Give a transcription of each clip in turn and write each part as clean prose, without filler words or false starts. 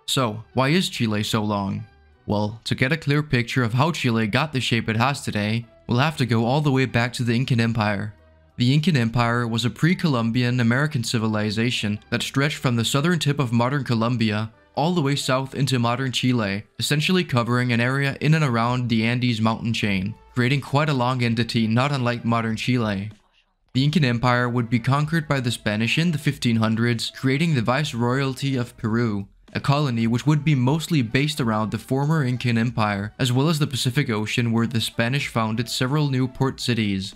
So, why is Chile so long? Well, to get a clear picture of how Chile got the shape it has today, we'll have to go all the way back to the Incan Empire. The Incan Empire was a pre-Columbian American civilization that stretched from the southern tip of modern Colombia all the way south into modern Chile, essentially covering an area in and around the Andes mountain chain, creating quite a long entity not unlike modern Chile. The Incan Empire would be conquered by the Spanish in the 1500s, creating the Viceroyalty of Peru, a colony which would be mostly based around the former Incan Empire, as well as the Pacific Ocean where the Spanish founded several new port cities.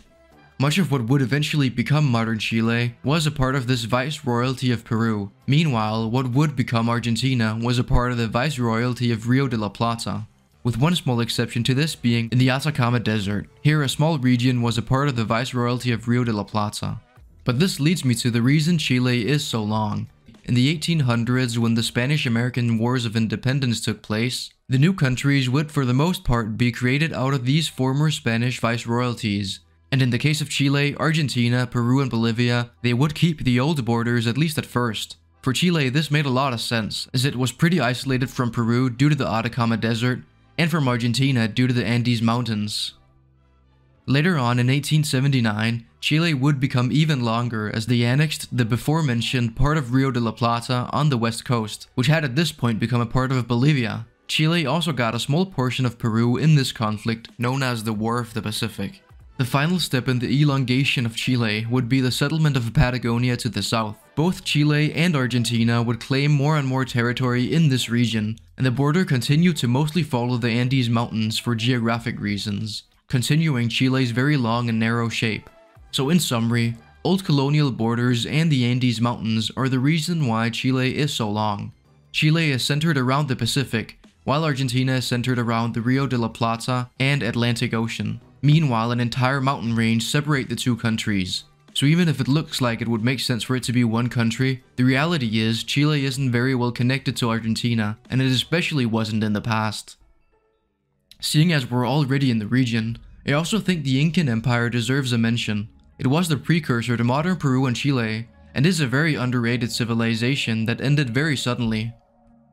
Much of what would eventually become modern Chile was a part of this Viceroyalty of Peru. Meanwhile, what would become Argentina was a part of the Viceroyalty of Rio de la Plata, with one small exception to this being in the Atacama Desert. Here, a small region was a part of the Viceroyalty of Rio de la Plata. But this leads me to the reason Chile is so long. In the 1800s, when the Spanish-American Wars of Independence took place, the new countries would for the most part be created out of these former Spanish viceroyalties. And in the case of Chile, Argentina, Peru, and Bolivia, they would keep the old borders at least at first. For Chile, this made a lot of sense, as it was pretty isolated from Peru due to the Atacama Desert, and from Argentina due to the Andes Mountains. Later on in 1879, Chile would become even longer as they annexed the before-mentioned part of Rio de la Plata on the west coast, which had at this point become a part of Bolivia. Chile also got a small portion of Peru in this conflict, known as the War of the Pacific. The final step in the elongation of Chile would be the settlement of Patagonia to the south. Both Chile and Argentina would claim more and more territory in this region, and the border continued to mostly follow the Andes Mountains for geographic reasons, continuing Chile's very long and narrow shape. So in summary, old colonial borders and the Andes Mountains are the reason why Chile is so long. Chile is centered around the Pacific, while Argentina is centered around the Rio de la Plata and Atlantic Ocean. Meanwhile, an entire mountain range separates the two countries. So even if it looks like it would make sense for it to be one country, the reality is Chile isn't very well connected to Argentina, and it especially wasn't in the past. Seeing as we're already in the region, I also think the Incan Empire deserves a mention. It was the precursor to modern Peru and Chile, and is a very underrated civilization that ended very suddenly.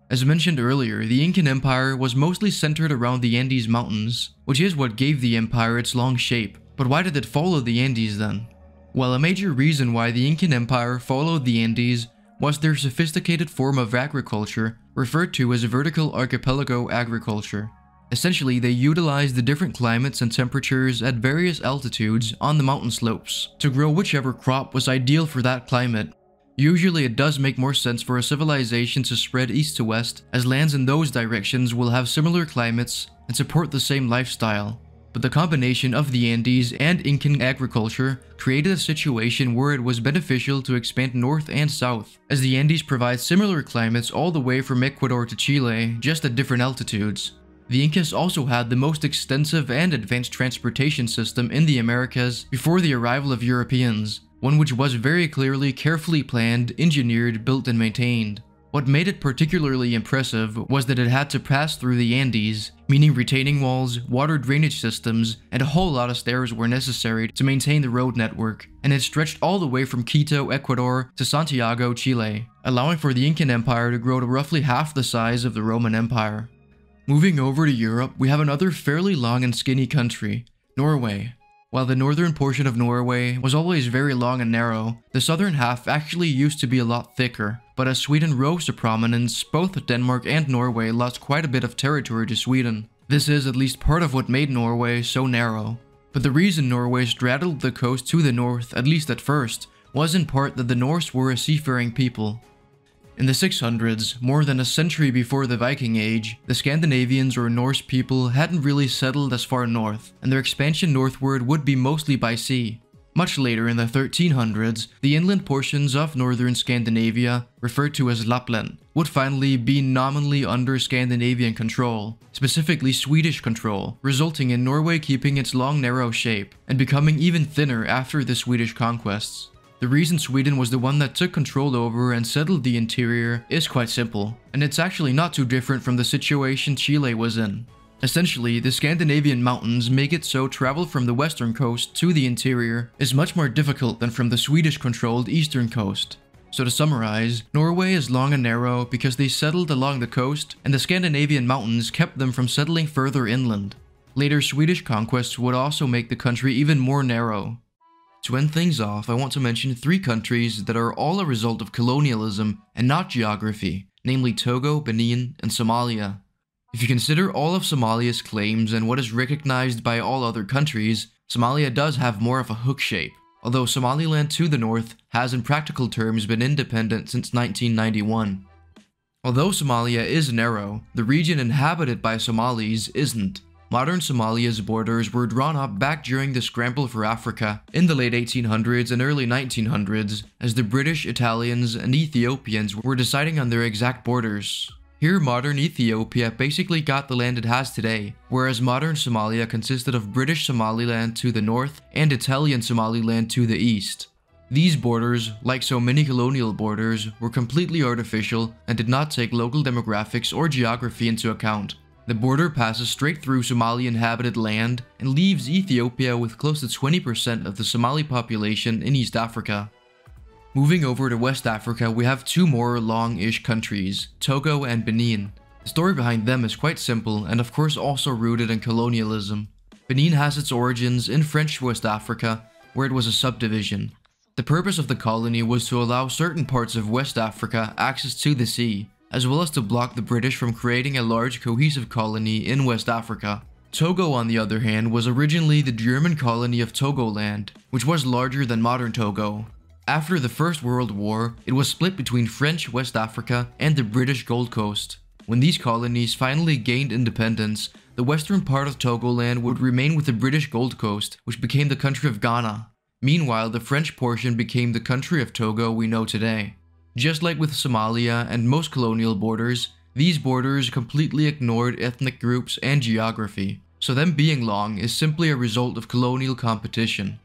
As mentioned earlier, the Incan Empire was mostly centered around the Andes Mountains, which is what gave the empire its long shape. But why did it follow the Andes then? Well, a major reason why the Incan Empire followed the Andes was their sophisticated form of agriculture, referred to as vertical archipelago agriculture. Essentially, they utilized the different climates and temperatures at various altitudes on the mountain slopes to grow whichever crop was ideal for that climate. Usually it does make more sense for a civilization to spread east to west, as lands in those directions will have similar climates and support the same lifestyle. But the combination of the Andes and Incan agriculture created a situation where it was beneficial to expand north and south, as the Andes provide similar climates all the way from Ecuador to Chile, just at different altitudes. The Incas also had the most extensive and advanced transportation system in the Americas before the arrival of Europeans, one which was very clearly carefully planned, engineered, built, and maintained. What made it particularly impressive was that it had to pass through the Andes, meaning retaining walls, water drainage systems, and a whole lot of stairs were necessary to maintain the road network, and it stretched all the way from Quito, Ecuador to Santiago, Chile, allowing for the Incan Empire to grow to roughly half the size of the Roman Empire. Moving over to Europe, we have another fairly long and skinny country, Norway. While the northern portion of Norway was always very long and narrow, the southern half actually used to be a lot thicker. But as Sweden rose to prominence, both Denmark and Norway lost quite a bit of territory to Sweden. This is at least part of what made Norway so narrow. But the reason Norway straddled the coast to the north, at least at first, was in part that the Norse were a seafaring people. In the 600s, more than a century before the Viking Age, the Scandinavians or Norse people hadn't really settled as far north, and their expansion northward would be mostly by sea. Much later in the 1300s, the inland portions of northern Scandinavia, referred to as Lapland, would finally be nominally under Scandinavian control, specifically Swedish control, resulting in Norway keeping its long narrow shape, and becoming even thinner after the Swedish conquests. The reason Sweden was the one that took control over and settled the interior is quite simple, and it's actually not too different from the situation Chile was in. Essentially, the Scandinavian mountains make it so travel from the western coast to the interior is much more difficult than from the Swedish-controlled eastern coast. So to summarize, Norway is long and narrow because they settled along the coast, and the Scandinavian mountains kept them from settling further inland. Later Swedish conquests would also make the country even more narrow. To end things off, I want to mention 3 countries that are all a result of colonialism and not geography, namely Togo, Benin, and Somalia. If you consider all of Somalia's claims and what is recognized by all other countries, Somalia does have more of a hook shape, although Somaliland to the north has in practical terms been independent since 1991. Although Somalia is narrow, the region inhabited by Somalis isn't. Modern Somalia's borders were drawn up back during the scramble for Africa in the late 1800s and early 1900s, as the British, Italians, and Ethiopians were deciding on their exact borders. Here, modern Ethiopia basically got the land it has today, whereas modern Somalia consisted of British Somaliland to the north and Italian Somaliland to the east. These borders, like so many colonial borders, were completely artificial and did not take local demographics or geography into account. The border passes straight through Somali-inhabited land and leaves Ethiopia with close to 20% of the Somali population in East Africa. Moving over to West Africa, we have 2 more long-ish countries, Togo and Benin. The story behind them is quite simple and of course also rooted in colonialism. Benin has its origins in French West Africa, where it was a subdivision. The purpose of the colony was to allow certain parts of West Africa access to the sea, as well as to block the British from creating a large cohesive colony in West Africa. Togo, on the other hand, was originally the German colony of Togoland, which was larger than modern Togo. After the First World War, it was split between French West Africa and the British Gold Coast. When these colonies finally gained independence, the western part of Togoland would remain with the British Gold Coast, which became the country of Ghana. Meanwhile, the French portion became the country of Togo we know today. Just like with Somalia and most colonial borders, these borders completely ignored ethnic groups and geography, so them being long is simply a result of colonial competition.